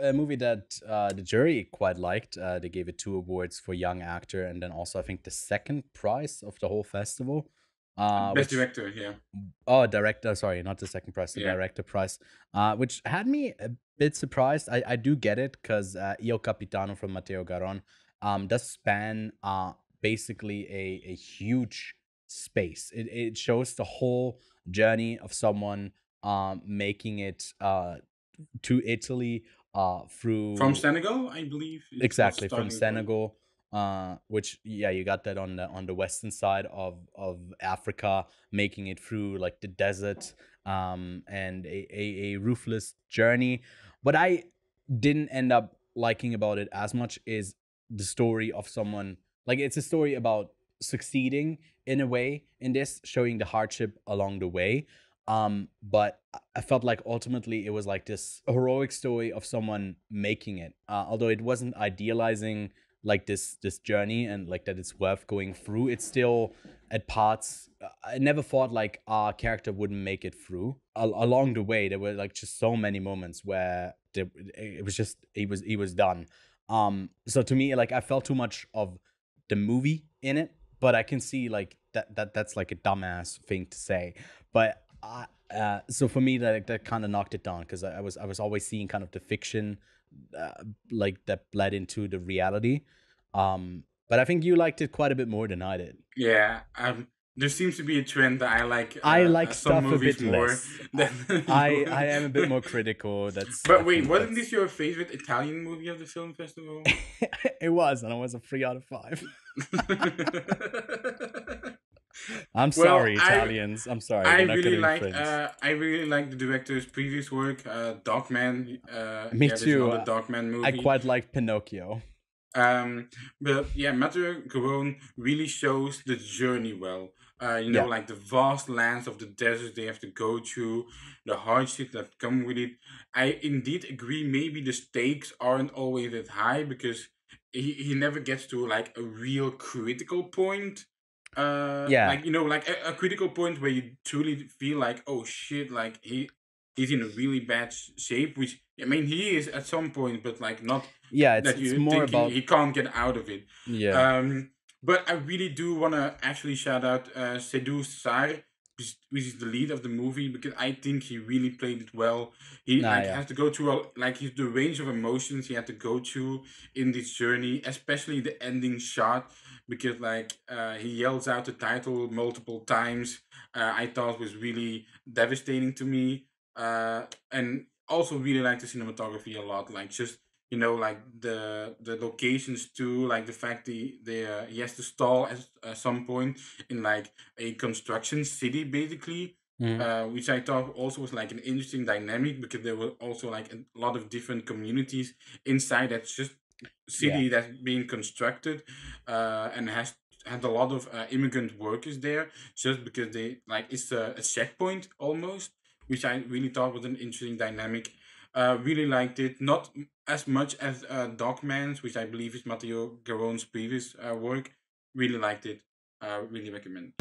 a movie that the jury quite liked. They gave it 2 awards for young actor, and then also I think the second prize of the whole festival. Best Which director, yeah. Oh, director, sorry, not the second prize, the Yeah. director prize. Which had me a bit surprised. I do get it because Io Capitano from Matteo Garon does span basically a huge space. It shows the whole journey of someone making it to Italy From through Senegal, I believe, is what's exactly from starting point. Senegal, which yeah, you got that on the western side of Africa, making it through like the desert, and a ruthless journey. What I didn't end up liking about it as much is the story of someone, like it's a story about succeeding in a way in this, showing the hardship along the way. But I felt like ultimately it was like this heroic story of someone making it. Although it wasn't idealizing like this journey and like that it's worth going through. It's still at parts. I never thought like our character wouldn't make it through. Along the way, there were like just so many moments where it was just he was done. So to me, like I felt too much of the movie in it, but I can see like that's like a dumbass thing to say. But so for me, that kind of knocked it down because I was always seeing kind of the fiction, like that bled into the reality. But I think you liked it quite a bit more than I did. Yeah, there seems to be a trend that I like I like some stuff a movies bit more less. than I you. I am a bit more critical. That's I But wait, think wasn't that's this your favorite Italian movie of the film festival? it was, and I was a 3 out of 5. I'm Well, sorry, Italians. I'm sorry, I we're not really gonna be like friends. I really like the director's previous work, Dogman. Me Yeah, there's too. another Dogman I movie. quite liked Pinocchio. Um, but yeah, Matteo Garonne really shows the journey well. Yeah, Like the vast lands of the desert they have to go through, the hardships that come with it. I indeed agree. Maybe the stakes aren't always that high because he never gets to like a real critical point. yeah, Like a critical point where you truly feel like, oh shit, like he's in a really bad shape. Which I mean, he is at some point, but like not yeah. It's that it's you more think he about can't get out of it. yeah. But I really do want to actually shout out Sedou Sar, which is the lead of the movie, because I think he really played it well. He Nah, like yeah, has to go through the range of emotions he had to go through in this journey, especially the ending shot, because he yells out the title multiple times. I thought was really devastating to me, and also really like the cinematography a lot. Like just like the locations too, like the fact he has to stall at some point in like a construction city basically, mhm, which I thought also was like an interesting dynamic because there were also like a lot of different communities inside that just yeah, city that's being constructed, and has had a lot of immigrant workers there just because they like it's a checkpoint almost, which I really thought was an interesting dynamic. Really liked it. Not as much as Dogman's, which I believe is Matteo Garonne's previous work. Really liked it. Really recommend.